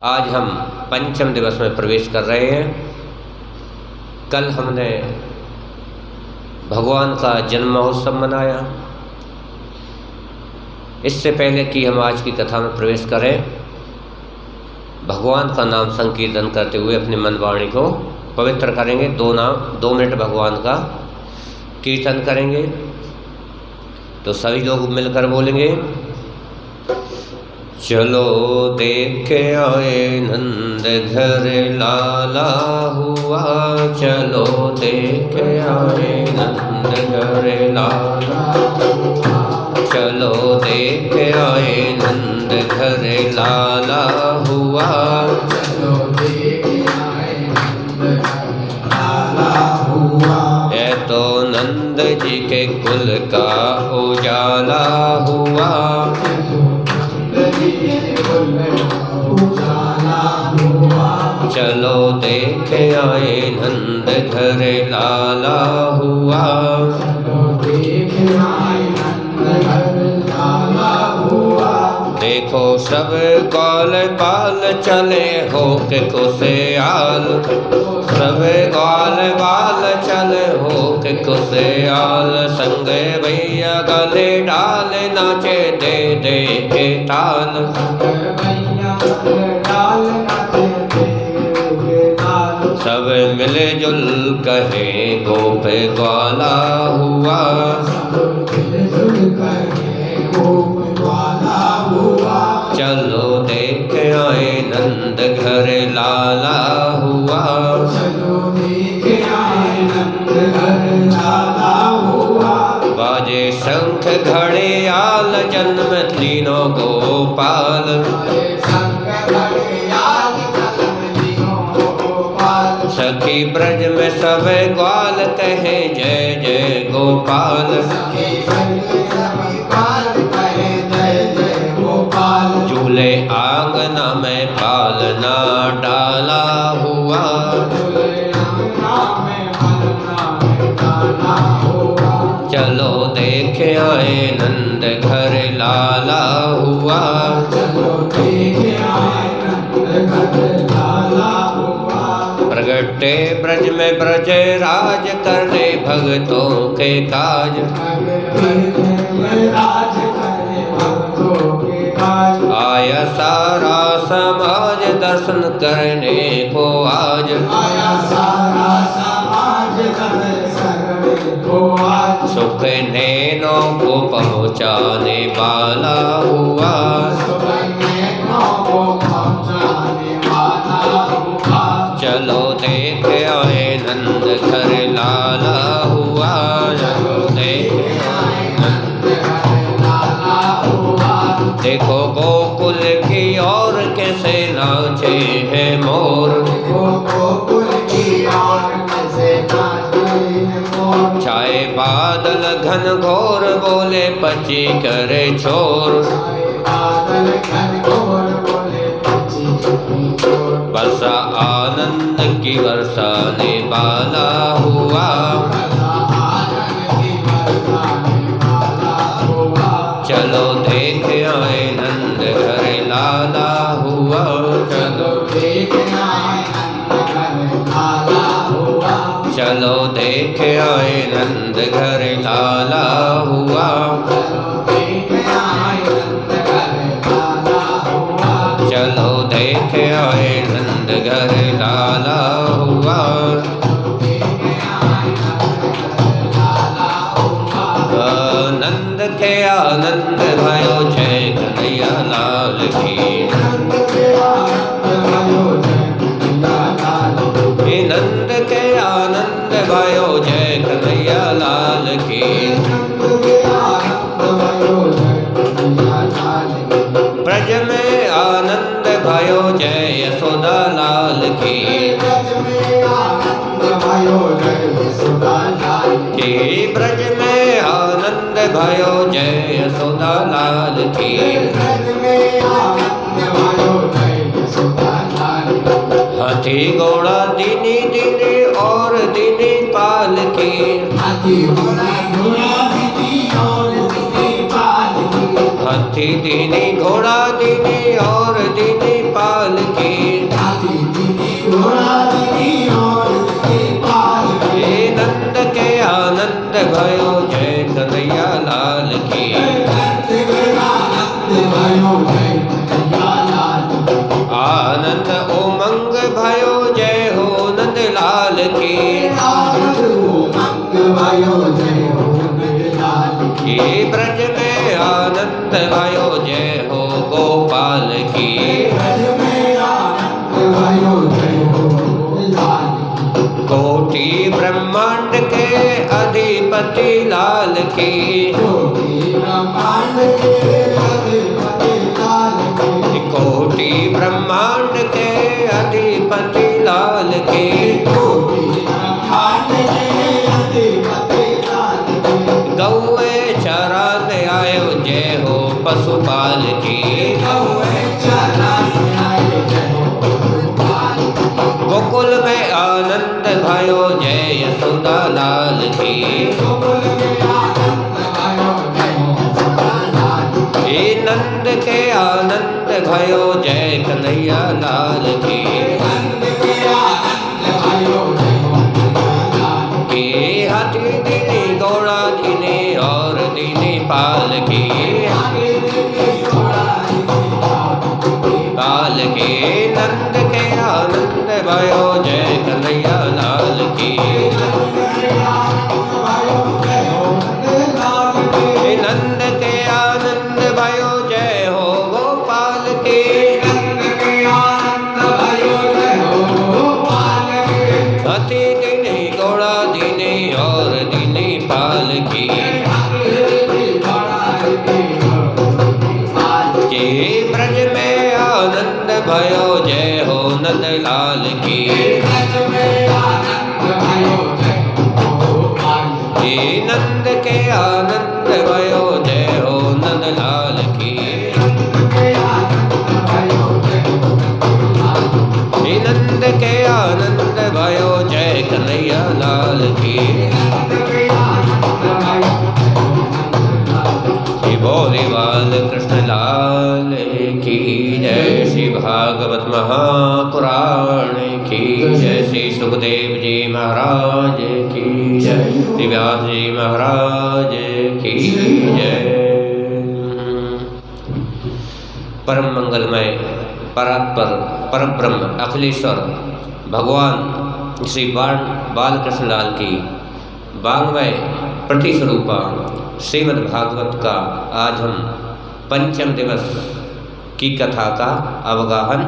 आज हम पंचम दिवस में प्रवेश कर रहे हैं। कल हमने भगवान का जन्म महोत्सव मनाया। इससे पहले कि हम आज की कथा में प्रवेश करें, भगवान का नाम संकीर्तन करते हुए अपनी मन वाणी को पवित्र करेंगे। 2 मिनट भगवान का कीर्तन करेंगे। तो सभी लोग मिलकर बोलेंगे, चलो देख आए नंद घर लाला हुआ, चलो देख आए नंद घर लाला, चलो देख आए नंद घर लाला हुआ, चलो देख आए नंद घर लाला हुआ। ये तो नंद जी के कुल का उजाला हुआ, चलो देख आए नंद घर लाला हुआ, चलो देख आए नंद घर लाला हुआ। देखो सब ग्वाल बाल चले हो के कुशेआल, सब ग्वाल बाल चले हो के कुशेआल, संग भैया गले डाल नाचे दे दे के ताल, सब मिले जुल कहे गोप ग्वाला हुआ, चलो देख आए नंद घर लाला हुआ, चलो देख आए नंद घर लाला हुआ। बाजे शंख घड़ियाल जन्म तीनों गोपाल, सखी ब्रज में सब ग्वाल कहे जय जय गोपाल, झूले आंगना में पालना डाला हुआ, चलो देख आए नंद घर लाला हुआ, चलो देख आए नंद घर लाला हुआ। प्रगटे ब्रज में ब्रज राज करने भगतों के काज, आया सारा समाज दर्शन करने को आज, आया सारा समाज दर्शन को आज। सुख नैनों को पहुँचाने वाला हुआ, चलो देख आए नंद घर लाला हुआ, चलो देख आए नंद घर लाला हुआ। देखो गोकुल की ओर कैसे नाचे हैं मोर, गोकुल की ओर कैसे नाचे हैं मोर। छाए बादल घन घोर बोले पची करे छोर, बादल घन घोर बोले पची करे छोर। वर्षा आनंद की बरसाने वाला हुआ, चलो देख आए नंद घर लाला हुआ, चलो देख आए नंद घर लाला हुआ। चलो देख आए नंद घर लाला हुआ, चलो देख आए नंद घर लाला हुआ। नंद के आनंद भयो जय कन्हैया लाल की, नंद के आनंद भयो जय कन्हैया लाल की। ब्रज में आनंद भयो जय यशोदा लाल की, ब्रज में आनंद भयो जय यशोदा लाल की। हाथी घोड़ा दीनी दीनी और दीनी पाल की, हाथी घोड़ा दीनी और दीनी पाल की। हाथी दीनी घोड़ा दीनी और दीनी पालकी, हाथी दीनी घोड़ा दीनी और दीनी पालकी। हे नंद के आनंद भयो जय कन्हैया लाल की, नंद के आनंद भयो जय कन्हैया लाल की। आनंद उमंग भयो जय हो नंद लाल की, आनंद उमंग भयो जय हो नंद लाल की। हे ब्रज में आनंद भयो जय हो गोपाल की, ब्रज में आनंद भयो जय हो नंद लाल की। कोटि ब्रह्मांड के अधिपति लाल की, कोटि ब्रह्मांड के अधिपति लाल की। कोटि ब्रह्मांड के अधिपति लाल की, कोटि ब्रह्मांड के अधिपति लाल की। गौए चरान आयो जय हो पशुपाल की, गौए चरान आयो जय हो पशुपाल की। गोकुल में आनंद भयो जय यशोदा लाल की, गोकुल में आनंद भयो जय यशोदा लाल की। हे नंद के आनंद भयो जय कन्हैया लाल की, नंद के आनंद भयो जय कन्हैया लाल की। हे हाथी दीनी घोड़ा दीनी और दीनी पाल की, पाल की। नंद के आनंद भयो जय कन्हैया लाल की, हे नंद के आनंद भयो जय हो गोपाल की, हाथी दीनी घोड़ा दीनी और दीनी पाल की, के ब्रज में आनंद भयो जय हो नंद लाल की, हे नंद के आनंद भयो जय हो नंद लाल की, हे नंद के आनंद भयो जय कन्हैया लाल की। श्री बोले बाल कृष्ण लाल की जय, श्री भागवत महापुराण की जय, श्री सुखदेव जी महाराज की जय, श्री व्यास जी महाराज की जय। परम मंगलमय परात्पर परब्रह्म अखिलेश्वर भगवान श्री बालकृष्ण लाल की वाङ्मय प्रतिस्वरूपा श्रीमद् भागवत का आज हम पंचम दिवस की कथा का अवगाहन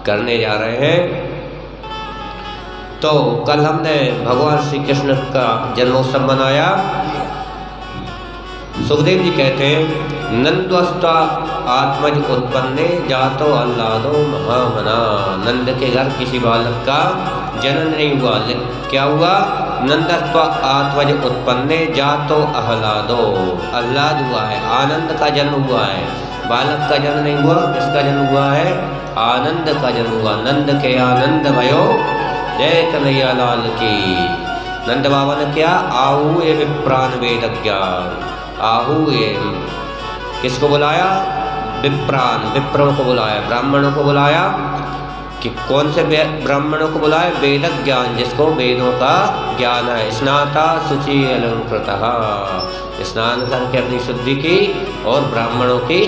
करने जा रहे हैं। तो कल हमने भगवान श्री कृष्ण का जन्मोत्सव मनाया। सुखदेव जी कहते हैं नंदस्ता आत्मज उत्पन्ने जातो आह्लादो महामना। नंद के घर किसी बालक का जन्म नहीं हुआ, क्या हुआ? नंदस्व आत्मज उत्पन्ने जातो आह्लादो, आह्लाद हुआ है, आनंद का जन्म हुआ है। बालक का जन्म नहीं हुआ, किसका जन्म हुआ है? आनंद का जन्म हुआ। नंद के आनंद भयो जय कन्हैया लाल की। नंद बाबा ने क्या? आहू ए विप्रान वेद ज्ञान। आहू ए किसको बुलाया? विप्रान, विप्रों को बुलाया, ब्राह्मणों को बुलाया। कि कौन से ब्राह्मणों को बुलाया? वेद ज्ञान, जिसको वेदों का ज्ञान है। स्नाता शुचि अलंकृतः, स्नान करके अपनी शुद्धि की और ब्राह्मणों की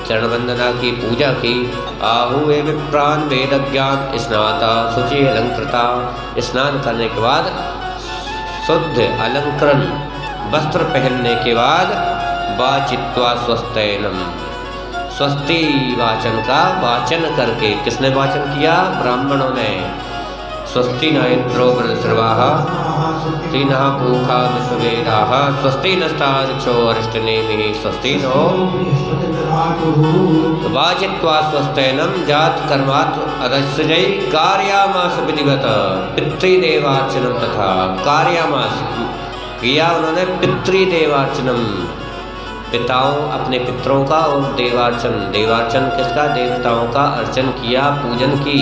चरण वंदना की, पूजा की। आहू ए विप्रान वेद ज्ञान स्नाता शुचि अलंकृता। स्नान करने के बाद शुद्ध अलंकरण वस्त्र पहनने के बाद वाचित्वा स्वस्त्यनम, स्वस्ति वाचन का वाचन करके। किसने वाचन किया? ब्राह्मणों ने। स्वस्ति न इंद्रो वृषभाः स्वस्ति नः पूषा विश्ववेदाः स्वस्ति नस्तार्क्ष्यो अरिष्टनेमिः स्वस्ति नो। वाचित्वा स्वस्त्यनम जात कर्मात् अदस्यजै कार्यामास विधिवत पितृदेवार्चनम तथा। कार्यामास किया उन्होंने पितृदेवार्चनम, पिताओं अपने पितरों का, और देवार्चन, देवार्चन किसका? देवताओं का अर्चन किया, पूजन की।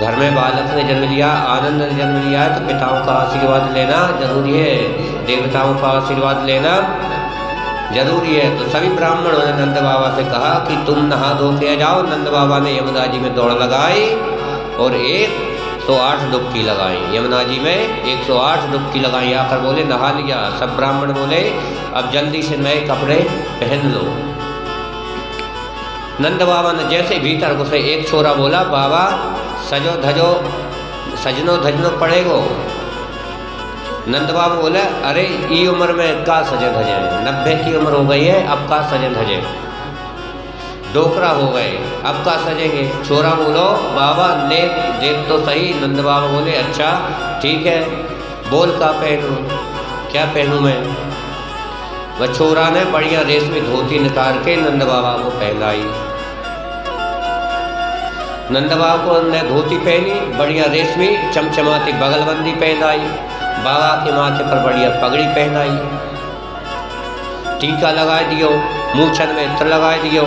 घर में बालक ने जन्म लिया, आनंद ने जन्म लिया है, तो पिताओं का आशीर्वाद लेना जरूरी है, देवताओं का आशीर्वाद लेना जरूरी है। तो सभी ब्राह्मणों ने नंद बाबा से कहा कि तुम नहा धो के जाओ। नंद बाबा ने यमुना जी में दौड़ लगाई और 108 डुबकी लगाई। यमुना जी में 108 डुबकी लगाई। आकर बोले नहा लिया। सब ब्राह्मण बोले अब जल्दी से नए कपड़े पहन लो। नंद बाबा ने जैसे भीतर घुसे एक छोरा बोला बाबा सजनो धजनो पड़ेगो। नंद बाबा बोले अरे ई उम्र में का सजे धजे, 90 की उम्र हो गई है, अब का सजे धजे, डोकरा हो गए, अब का सजेंगे। छोरा बोलो बाबा ने देख तो सही। नंद बाबा बोले अच्छा ठीक है, बोल का पहनूं, क्या पहनूं मैं। वह छोरा ने बढ़िया रेशमी धोती निकाल के नंद बाबा को पहनाई। नंद बाबा ने धोती पहनी, बढ़िया रेशमी चमचमाती बगलबंदी पहनाई। बाबा के माथे पर बढ़िया पगड़ी पहनाई, टीका लगा दियो, मूछन में इत्र लगा दियो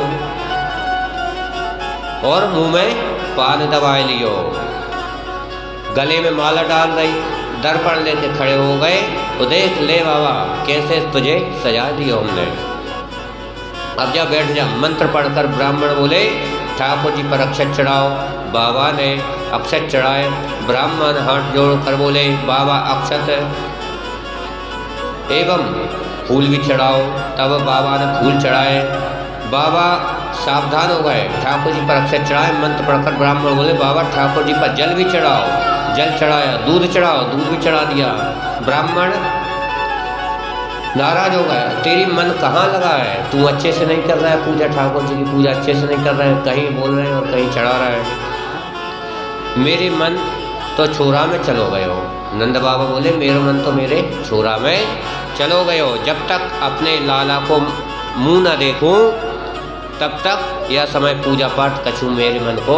और मुंह में पान दबाए लियो। गले में माला डाल रही, दर्पण लेके खड़े हो गए। तो देख ले बाबा कैसे तुझे सजा दियो हमने, अब जा बैठ जा। मंत्र पढ़कर ब्राह्मण बोले ठाकुर जी पर अक्षत चढ़ाओ। बाबा ने अक्षत चढ़ाए। ब्राह्मण हाथ जोड़कर बोले बाबा अक्षत एवं फूल भी चढ़ाओ। तब बाबा ने फूल चढ़ाए। बाबा सावधान हो गए, ठाकुर जी पर अक्षत चढ़ाए। मंत्र पढ़कर ब्राह्मण बोले बाबा ठाकुर जी पर जल भी चढ़ाओ। जल चढ़ाया, दूध चढ़ाओ, दूध भी चढ़ा दिया। ब्राह्मण नाराज हो गया, तेरी मन कहाँ लगा है, तू अच्छे से नहीं कर रहा है पूजा, ठाकुर जी की पूजा अच्छे से नहीं कर रहा है, कहीं बोल रहे हैं और कहीं चढ़ा रहा है। मेरे मन तो छोरा में चलो गए हो। नंद बाबा बोले मेरा मन तो मेरे छोरा में चलो गए हो। जब तक अपने लाला को मुंह न देखूं तब तक यह समय पूजा पाठ कछू मेरे मन को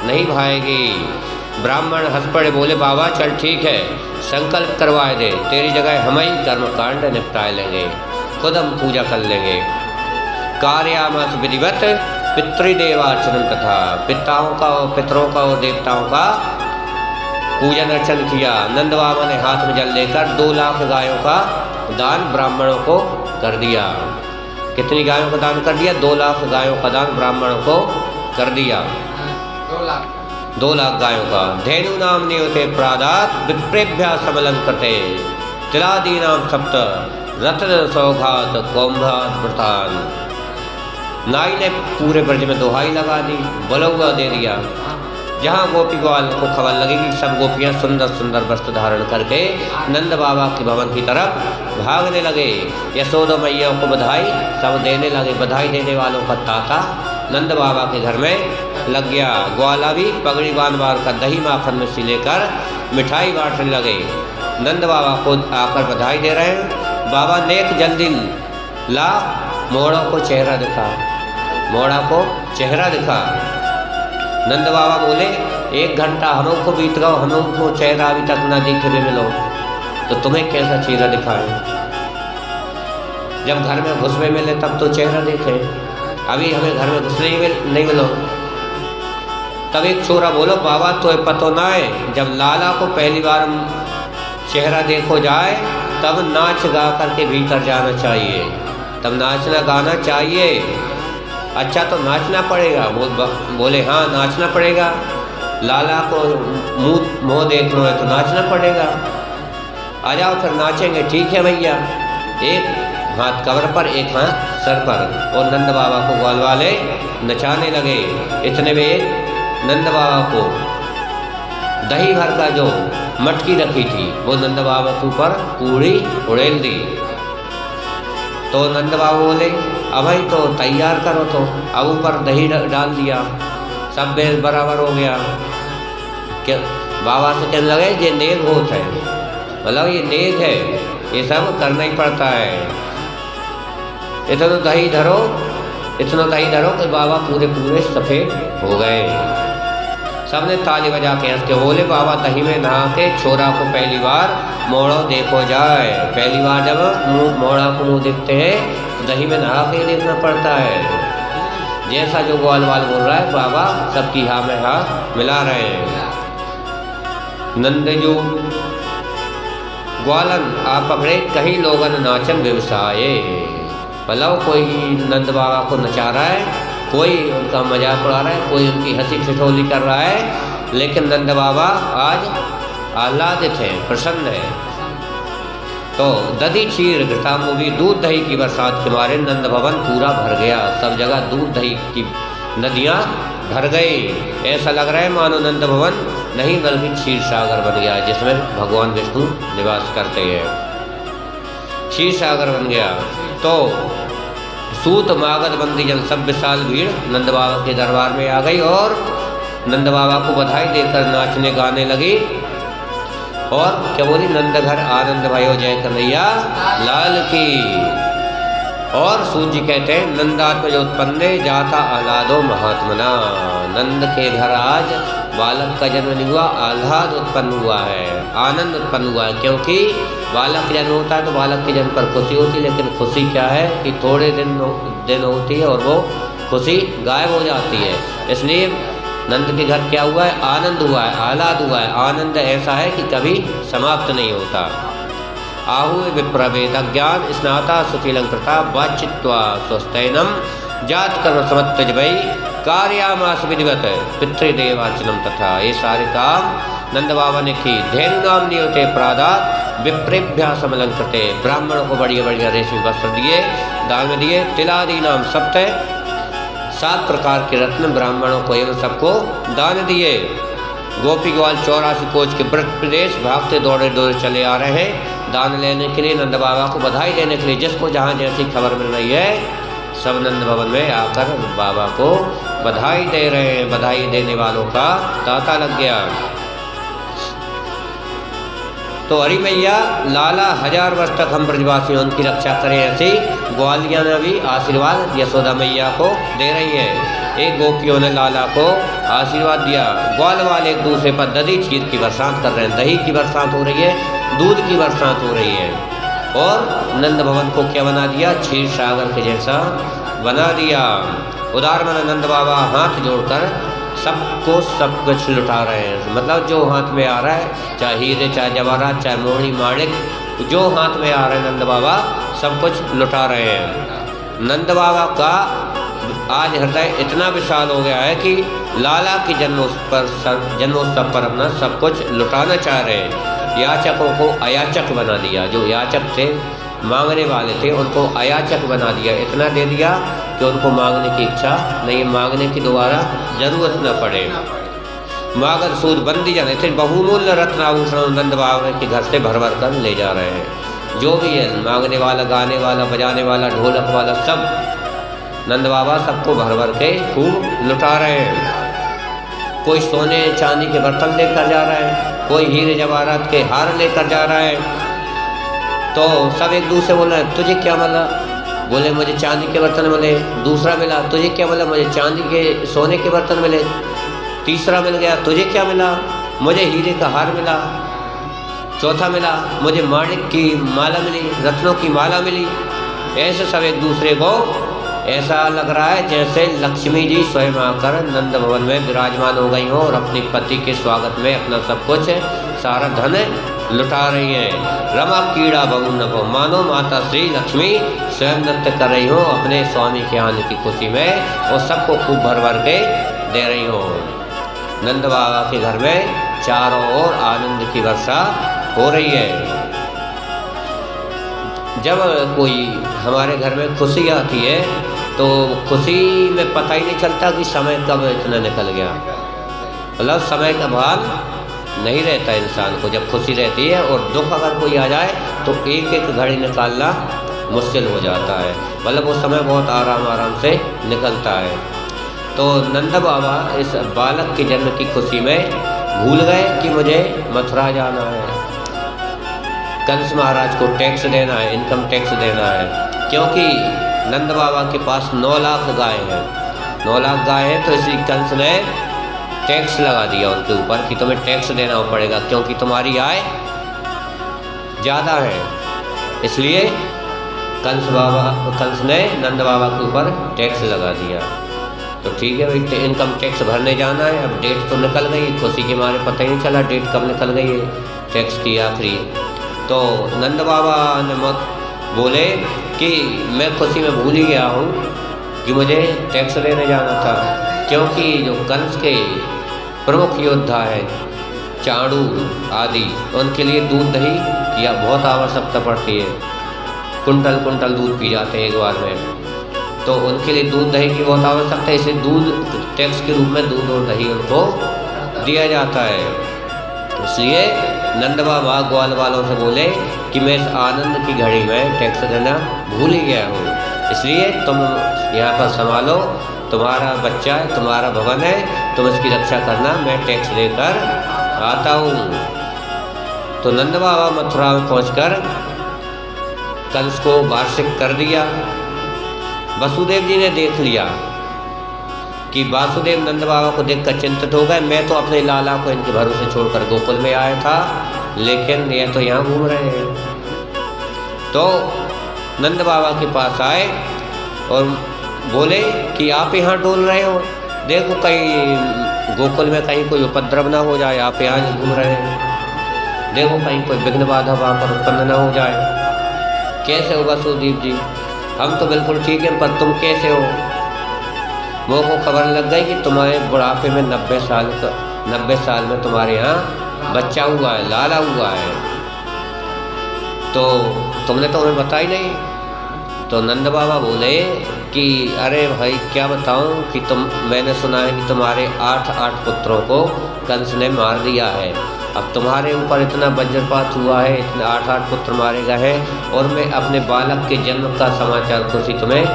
नहीं भाएगी। ब्राह्मण हंस पड़े, बोले बाबा चल ठीक है, संकल्प करवाए दे, तेरी जगह हम ही कर्मकांड निपटाए लेंगे, खुद हम पूजा कर लेंगे। कार्यामस विधिवत पितृदेवार्चन तथा पिताओं का और पितरों का और देवताओं का पूजन अर्चन किया। नंद बाबा ने हाथ में जल लेकर 2 लाख गायों का दान ब्राह्मणों को कर दिया। कितनी गायों का दान कर दिया? 2 लाख गायों का दान ब्राह्मणों को कर दिया। 2 लाख गायों का। धेनु नाम नियोते प्रादात विप्रेभ्या सबलं कृते तिलादीनाम सप्त रत्न सौघात कौम्भात व्रतान। नाई ने पूरे ब्रज में दोहाई लगा दी, बलौआ दे दिया। जहाँ गोपी ग्वाल को खबर लगी कि सब गोपियाँ सुंदर सुंदर वस्त्र धारण करके नंद बाबा के भवन की तरफ भागने लगे। यशोदा मैया को बधाई सब देने लगे। बधाई देने वालों का तांता नंद बाबा के घर में लग गया। ग्वाला भी पगड़ी बांध कर दही माखन में से लेकर मिठाई बांटने लगे। नंद बाबा को आकर बधाई दे रहे हैं। बाबा नेक जल्दी ला, मोड़ा को चेहरा दिखा, मोड़ा को चेहरा दिखा। नंद बाबा बोले 1 घंटा हम को बीत गया, हम को चेहरा अभी तक ना दिखे भी मिलो, तो तुम्हें कैसा चेहरा दिखाएं? जब घर में घुसवे मिले तब तो चेहरा देखे, अभी हमें घर में घुसने नहीं मिलो। तब एक छोरा बोलो बाबा तो पतो ना है, जब लाला को पहली बार चेहरा देखो जाए तब नाच गा करके भीतर जाना चाहिए, तब नाचना गाना चाहिए। अच्छा तो नाचना पड़ेगा? बोले हाँ नाचना पड़ेगा, लाला को मुँह देखना है तो नाचना पड़ेगा। आ जाओ फिर नाचेंगे। ठीक है भैया। एक हाथ कमर पर एक हाथ सर पर, और नंद बाबा को ग्वाल वाले नचाने लगे। इतने में नंद बाबा को दही भर का जो मटकी रखी थी वो नंद बाबा के ऊपर पूरी उड़ेल दी। तो नंद बाबा बोले अब भाई तो तैयार करो, तो अब ऊपर दही डाल दिया, सब बेस बराबर हो गया। क्या बाबा से कहने लगे ये नेक होता है, मतलब ये नेक है, ये सब करना ही पड़ता है। इतना दही धरो, इतना दही धरो कि बाबा पूरे पूरे सफ़ेद हो गए। सबने ताली बजा के हंस के बोले बाबा दही में नहा के छोरा को पहली बार मोड़ा देखो जाए। पहली बार जब मोड़ा को मुँह देखते हैं दही में नहा के देखना पड़ता है। जैसा जो ग्वाल वाल बोल रहा है बाबा सबकी हाँ में हाँ मिला रहे हैं। नंदजू ग्वालन आप पकड़े कहीं लोगन नाचन व्यवसाय, मतलब कोई नंद बाबा को नचा रहा है, कोई उनका मजाक उड़ा रहा है, कोई उनकी हंसी ठिठोली कर रहा है, लेकिन नंद बाबा आज आह्लादित हैं, प्रसन्न हैं। तो दधी क्षीर घृतांबुदी, दूध दही की बरसात के मारे नंद भवन पूरा भर गया। सब जगह दूध दही की नदियाँ भर गई। ऐसा लग रहा है मानो नंद भवन नहीं बल्कि क्षीर सागर बन गया, जिसमें भगवान विष्णु निवास करते हैं। क्षीर सागर बन गया। तो सूत मागध बंदी जन सब विशाल भीड़ नंद बाबा के दरबार में आ गई और नंद बाबा को बधाई देकर नाचने गाने लगी। और क्या बोली, नंद घर आनंद भयो जय कन्हैया लाल की। और सूत जी कहते हैं, नंदात्मज उत्पन्ने जाता आह्लादो महात्मना। नंद के घर आज बालक का जन्म नहीं हुआ, आह्लाद उत्पन्न हुआ है, आनंद उत्पन्न हुआ है। क्योंकि बालक का जन्म होता है तो बालक के जन्म पर खुशी होती है, लेकिन खुशी क्या है कि थोड़े दिन होती है और वो खुशी गायब हो जाती है। इसलिए नंद के घर क्या हुआ है, आनंद हुआ है, आह्लाद हुआ है। आनंद ऐसा है कि कभी समाप्त नहीं होता। आहु विप्रवेद ज्ञान स्नाता सुशीलंकृता वाचित्वा स्वस्तैनम जात कर्म समत्तज भई कार्यामास विधिवत पितृदेवार्चनम तथा। ये सारे काम नंद बाबा ने की। धेनु नाम नियोते प्रादात विप्रेभ्यासमलंकृते। ब्राह्मणों को बढ़िया बढ़िया रेशमी वस्त्र दिए, दान में दिए। तिलादि नाम सप्त, 7 प्रकार के रत्न ब्राह्मणों को एवं सबको दान दिए। गोपी ग्वाल 84 कोच के ब्रज प्रदेश भागते दौड़े दौड़े चले आ रहे हैं दान लेने के लिए, नंद बाबा को बधाई देने के लिए। जिसको जहाँ जैसी खबर मिल रही है सब नंद भवन में आकर बाबा को बधाई दे रहे हैं। बधाई देने वालों का तांता लग गया। तो हरि मैया लाला 1000 वर्ष तक हम ब्रजवासियों की रक्षा करें, ऐसी ग्वालिया ने भी आशीर्वाद यशोदा मैया को दे रही है। एक गोपियों ने लाला को आशीर्वाद दिया। ग्वाल वाले एक दूसरे पर दधी क्षीर की बरसात कर रहे हैं, दही की बरसात हो रही है, दूध की बरसात हो रही है। और नंद भवन को क्या बना दिया, क्षीर सागर के जैसा बना दिया। उदार मन नंद बाबा हाथ जोड़कर सबको सब कुछ लुटा रहे हैं। मतलब जो हाथ में आ रहा है, चाहे हीरे, चाहे जवाहरात, चाहे मोहनी माणिक, जो हाथ में आ रहे हैं नंद बाबा सब कुछ लुटा रहे हैं। नंद बाबा का आज हृदय इतना विशाल हो गया है कि लाला की जन्मोत्सव पर अपना सब कुछ लुटाना चाह रहे हैं। याचकों को अयाचक बना दिया। जो याचक थे, मांगने वाले थे, उनको अयाचक बना दिया। इतना दे दिया कि उनको मांगने की इच्छा नहीं, मांगने की दोबारा जरूरत न पड़े। मागध सूद बंदी जन थे, बहुमूल्य रत्न आभूषण नंद बाबा के घर से भर भर कर ले जा रहे हैं। जो भी है, मांगने वाला, गाने वाला, बजाने वाला, ढोलक वाला, सब नंद बाबा सबको भर भर के खूब लुटा रहे हैं। कोई सोने चांदी के बर्तन लेकर जा रहा है, कोई हीरे जवाहरात के हार लेकर जा रहा है। तो सब एक दूसरे बोल रहे हैं, तुझे क्या मिला? बोले मुझे चांदी के बर्तन मिले। दूसरा मिला, तुझे क्या मिला? मुझे चांदी के सोने के बर्तन मिले। तीसरा मिल गया, तुझे क्या मिला? मुझे हीरे का हार मिला। चौथा मिला, मुझे माणिक की माला मिली, रत्नों की माला मिली। ऐसे सब एक दूसरे को, ऐसा लग रहा है जैसे लक्ष्मी जी स्वयं आकर नंद भवन में विराजमान हो गई हो और अपने पति के स्वागत में अपना सब कुछ सारा धन लुटा रही हैं। रमा कीड़ा बहु नभो, मानो माता श्री लक्ष्मी स्वयं नृत्य कर रही हो अपने स्वामी के आने की खुशी में और सबको खूब भर भर के दे रही हो। नंद बाबा के घर में चारों ओर आनंद की वर्षा हो रही है। जब कोई हमारे घर में खुशी आती है तो खुशी में पता ही नहीं चलता कि समय कब इतना निकल गया। मतलब समय का भान नहीं रहता इंसान को जब खुशी रहती है। और दुख अगर कोई आ जाए तो एक एक घड़ी निकालना मुश्किल हो जाता है। मतलब वो समय बहुत आराम आराम से निकलता है। तो नंद बाबा इस बालक के जन्म की खुशी में भूल गए कि मुझे मथुरा जाना है, कंस महाराज को टैक्स देना है, इनकम टैक्स देना है। क्योंकि नंद बाबा के पास 9 लाख गाय हैं, 9 लाख गाय हैं, तो इसी कंस ने टैक्स लगा दिया उनके ऊपर कि तुम्हें टैक्स देना पड़ेगा क्योंकि तुम्हारी आय ज़्यादा है। इसलिए कंस ने नंद बाबा के ऊपर टैक्स लगा दिया। तो ठीक है भाई, इनकम टैक्स भरने जाना है। अब डेट तो निकल गई, खुशी के मारे पता ही नहीं चला डेट कब निकल गई है टैक्स की आखिरी। तो नंद बाबा ने बोले कि मैं खुशी में भूल ही गया हूँ कि मुझे टैक्स देने जाना था, क्योंकि जो कंस के प्रमुख योद्धा है चाणूर आदि, उनके लिए दूध दही की बहुत आवश्यकता पड़ती है। कुंटल कुंटल दूध पी जाते हैं एक बार में, तो उनके लिए दूध दही की बहुत आवश्यकता है। इसलिए दूध टैक्स के रूप में दूध और दही उनको दिया जाता है। इसलिए नंद बाबा ग्वाल वालों से बोले कि मैं इस आनंद की घड़ी में टैक्स देना भूल ही गया हूँ, इसलिए तुम यहाँ पर संभालो, तुम्हारा बच्चा है, तुम्हारा भवन है, तुम इसकी रक्षा करना, मैं टैक्स देकर आता हूँ। तो नंद बाबा मथुरा में पहुँचकर कंस को वार्षिक कर दिया। वसुदेव जी ने देख लिया कि वासुदेव नंद बाबा को देखकर चिंतित हो गए। मैं तो अपने लाला को इनके भरोसे छोड़कर गोकुल में आया था, लेकिन ये तो यहाँ घूम रहे हैं। तो नंद बाबा के पास आए और बोले कि आप यहाँ डोल रहे हो, देखो कहीं गोकुल में कहीं कोई उपद्रव ना हो जाए, आप यहाँ घूम रहे हैं, देखो कहीं कोई विघ्न बाधा वहाँ पर उत्पन्न ना हो जाए। कैसे हो वसुदेव जी? हम तो बिल्कुल ठीक हैं, पर तुम कैसे हो? वो को खबर लग गई कि तुम्हारे बुढ़ापे में 90 साल में तुम्हारे यहाँ बच्चा हुआ है, लाला हुआ है, तो तुमने तो हमें बताई नहीं। तो नंद बाबा बोले कि अरे भाई क्या बताऊं कि मैंने सुना है कि तुम्हारे 8 पुत्रों को कंस ने मार दिया है। अब तुम्हारे ऊपर इतना वज्रपात हुआ है, इतने 8 पुत्र मारे गए हैं, और मैं अपने बालक के जन्म का समाचार खुशी तुम्हें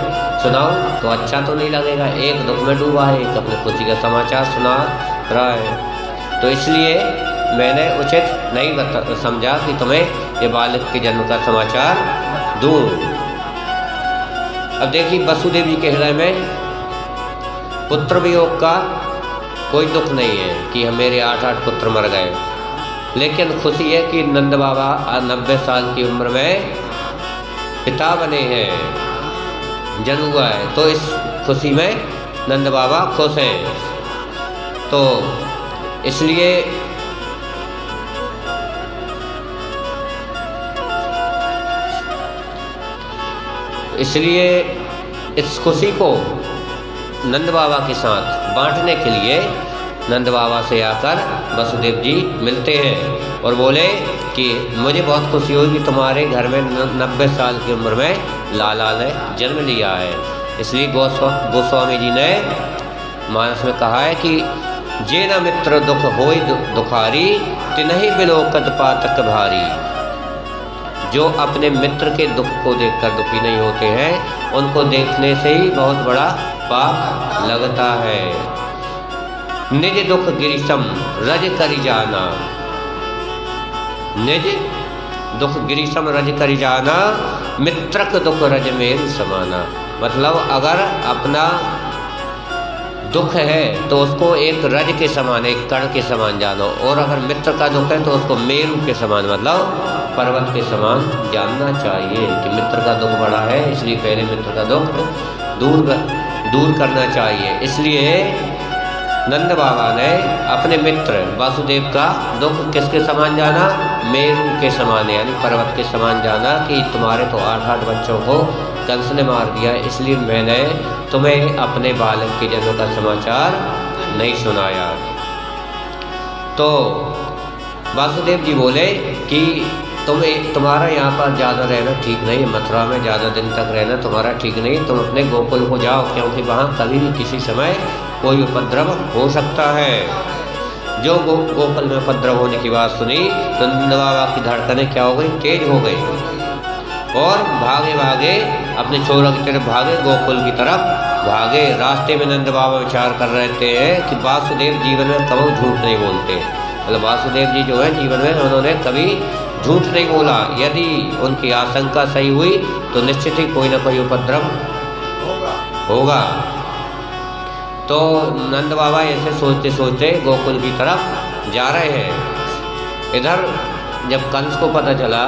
सुनाऊं तो अच्छा तो नहीं लगेगा। एक दुख में डूबा है, एक अपने खुशी का समाचार सुना रहा है, तो इसलिए मैंने उचित नहीं समझा कि तुम्हें ये बालक के जन्म का समाचार दूं। अब देखिए वसुदेव जी के हृदय में पुत्र वियोग का कोई दुख नहीं है कि मेरे 8 पुत्र मर गए, लेकिन खुशी है कि नंद बाबा 90 साल की उम्र में पिता बने हैं, जन्म हुआ है, तो इस खुशी में नंद बाबा खुश हैं। तो इसलिए इस खुशी को नंद बाबा के साथ बांटने के लिए नंद बाबा से आकर वसुदेव जी मिलते हैं और बोले कि मुझे बहुत खुशी हुई कि तुम्हारे घर में 90 साल की उम्र में लाला ने जन्म लिया है। इसलिए गोस्वामी जी ने मानस में कहा है कि जे न मित्र दुख होई दुखारी, तिन्हि बिलोकत पातक भारी। जो अपने मित्र के दुख को देखकर दुखी नहीं होते हैं, उनको देखने से ही बहुत बड़ा पाप लगता है। निज दुख गिरिशम रज करि जाना, निज दुख गिरिशम रज करि जाना, मित्रक दुख रज मेरु समाना। मतलब अगर अपना दुख है तो उसको एक रज के समान, एक कण के समान जानो, और अगर मित्र का दुख है तो उसको मेरु के समान, मतलब पर्वत के समान जानना चाहिए कि मित्र का दुख बड़ा है, इसलिए पहले मित्र का दुख दूर करना चाहिए। इसलिए नंद बाबा ने अपने मित्र वासुदेव का दुख किसके समान जाना? मेरु के समान, यानी पर्वत के समान जाना कि तुम्हारे तो 8 बच्चों को कंस ने मार दिया, इसलिए मैंने तुम्हें अपने बालक के जन्म का समाचार नहीं सुनाया। तो वासुदेव जी बोले कि तुम्हारा यहाँ पर ज़्यादा रहना ठीक नहीं, मथुरा में ज़्यादा दिन तक रहना तुम्हारा ठीक नहीं, तुम अपने गोकुल को जाओ, क्योंकि वहाँ कभी भी किसी समय कोई उपद्रव हो सकता है। जो गोकुल में उपद्रव होने की बात सुनी तो नंद बाबा की धड़कनें क्या हो गई? तेज हो गई, और भागे भागे अपने छोरों की तरफ भागे, गोकुल की तरफ भागे। रास्ते में नंद बाबा विचार कर रहे थे कि वासुदेव जीवन में कभी झूठ नहीं बोलते, मतलब वासुदेव जी जो है जीवन में उन्होंने कभी झूठ नहीं बोला। यदि उनकी आशंका सही हुई तो निश्चित ही कोई ना कोई उपद्रव होगा। तो नंद बाबा ऐसे सोचते सोचते गोकुल की तरफ जा रहे हैं। इधर जब कंस को पता चला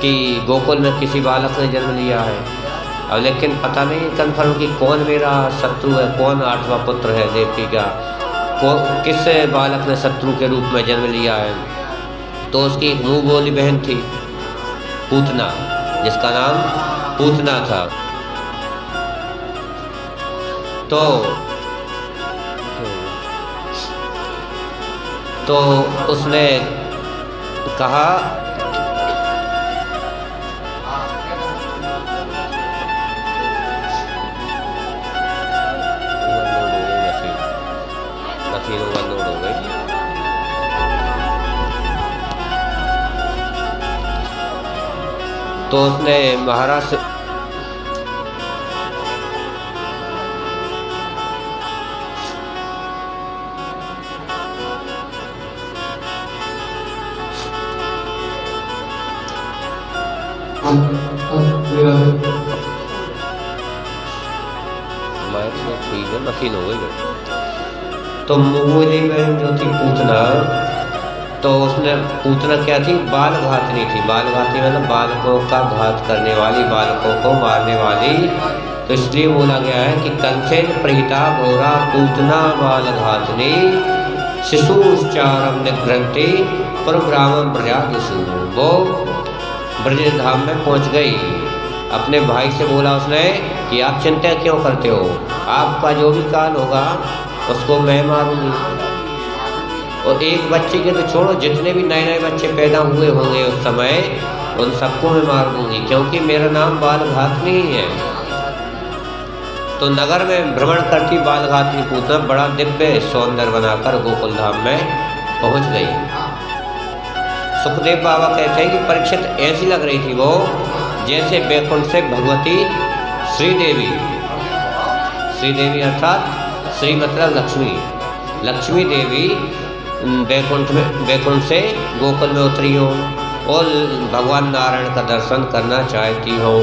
कि गोकुल में किसी बालक ने जन्म लिया है, अब लेकिन पता नहीं कन्फर्म कि कौन मेरा शत्रु है, कौन 8वां पुत्र है देवकी का, किस बालक ने शत्रु के रूप में जन्म लिया है। तो उसकी एक मुँह बोली बहन थी पूतना, जिसका नाम पूतना था। तो उसने कहा मशीन ओवरलोड हो गई। तो उसने महाराज से ठीक है, मशीन हो गई। तो मुगली बहन जो थी पूतना, तो उसने पूतना क्या थी, बाल घातनी थी। बाल घातनी मतलब बालकों का घात करने वाली, बालकों को मारने वाली। तो इसलिए बोला गया है कि कंसेन प्रहिता घोरा पूतना बाल घातनी शिशुश्चारम निग्रंथि पुरब्राह्मण प्रजादिषु। वो ब्रज धाम में पहुंच गई। अपने भाई से बोला उसने कि आप चिंता क्यों करते हो, आपका जो भी काल होगा उसको मैं मारूंगी। और एक बच्चे के तो छोड़ो, जितने भी नए नए बच्चे पैदा हुए होंगे उस समय, उन सबको मैं मार दूंगी, क्योंकि मेरा नाम बालघातनी ही है। तो नगर में भ्रमण करती बालघातनी पूतना बड़ा दिव्य सौंदर्य बनाकर गोकुल धाम में पहुंच गई। सुखदेव बाबा कहते हैं कि परीक्षित ऐसी लग रही थी वो जैसे बैकुंठ से भगवती श्रीदेवी, श्रीदेवी अर्थात श्री मतलब लक्ष्मी, लक्ष्मी देवी बैकुंठ से गोकुल में उतरी हो और भगवान नारायण का दर्शन करना चाहती हो।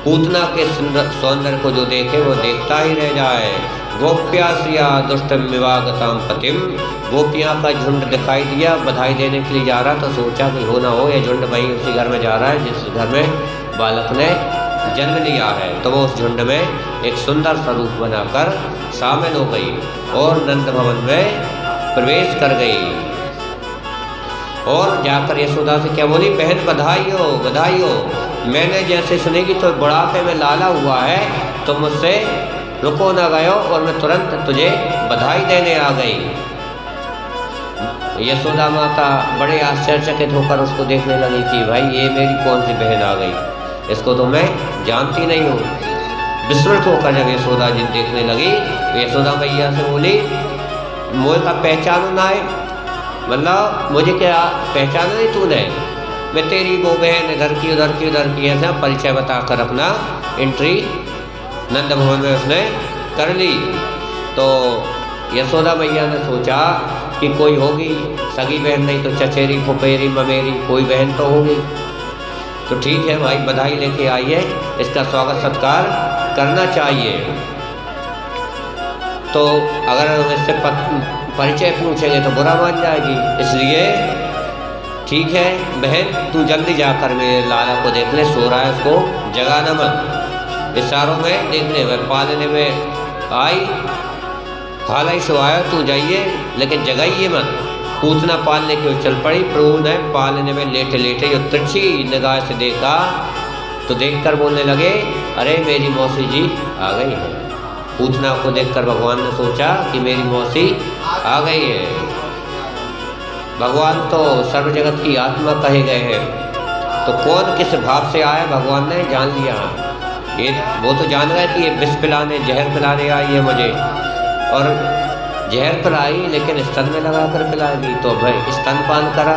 पूतना के सौंदर्य को जो देखे वो देखता ही रह जाए। गोप्या श्रिया दुष्टम विवागताम पतिम, गोपियाँ का झुंड दिखाई दिया, बधाई देने के लिए जा रहा। तो सोचा कि हो ना हो ये झुंड वहीं उसी घर में जा रहा है जिस घर में बालक ने जन्म लिया है। तो वो उस झुंड में एक सुंदर स्वरूप बनाकर शामिल हो गई और नंद भवन में प्रवेश कर गई। और जाकर यशोदा से क्या बोली, बहन बधाई हो, बधाई हो। मैंने जैसे सुनेगी तो बुढ़ापे में लाला हुआ है, तो मुझसे रुको ना गयो और मैं तुरंत तुझे बधाई देने आ गई। यशोदा माता बड़े आश्चर्यचकित होकर उसको देखने लगी कि भाई ये मेरी कौन सी बहन आ गई, इसको तो मैं जानती नहीं हूँ। विस्मृत होकर जब यशोदा जी देखने लगी तो यशोदा मैया से बोली, मुझे का पहचानो ना है, मतलब मुझे क्या पहचाना नहीं तूने, मैं तेरी वो बहन इधर की उधर की उधर की, ऐसा परिचय बताकर अपना एंट्री नंद भवन में उसने कर ली। तो यशोदा मैया ने सोचा कि कोई होगी सगी बहन, नहीं तो चचेरी फुफेरी ममेरी कोई बहन तो होगी। तो ठीक है भाई, बधाई लेके आइए, इसका स्वागत सत्कार करना चाहिए। तो अगर हम इससे परिचय पूछेंगे तो बुरा मान जाएगी, इसलिए ठीक है बहन तू जल्दी जाकर मेरे लाला को देख ले, सो रहा है, उसको जगाना मत। इशारों में देखने में पालने में आई, हाल ही सोया, तू जाइए लेकिन जगाइए मत। पूतना पालने की ओर चल पड़ी। प्रभु ने पालने में लेटे लेटे जो तिरछी निगाह से देखा तो देखकर बोलने लगे, अरे मेरी मौसी जी आ गई है। पूतना को देखकर भगवान ने सोचा कि मेरी मौसी आ गई है। भगवान तो सर्व जगत की आत्मा कहे गए हैं, तो कौन किस भाव से आया भगवान ने जान लिया। ये वो तो जान गए कि ये विष पिलाने जहर पिलाने आई है मुझे, और जहर पिलाई लेकिन स्तन में लगा कर पिलाएगी। तो भाई स्तनपान करा।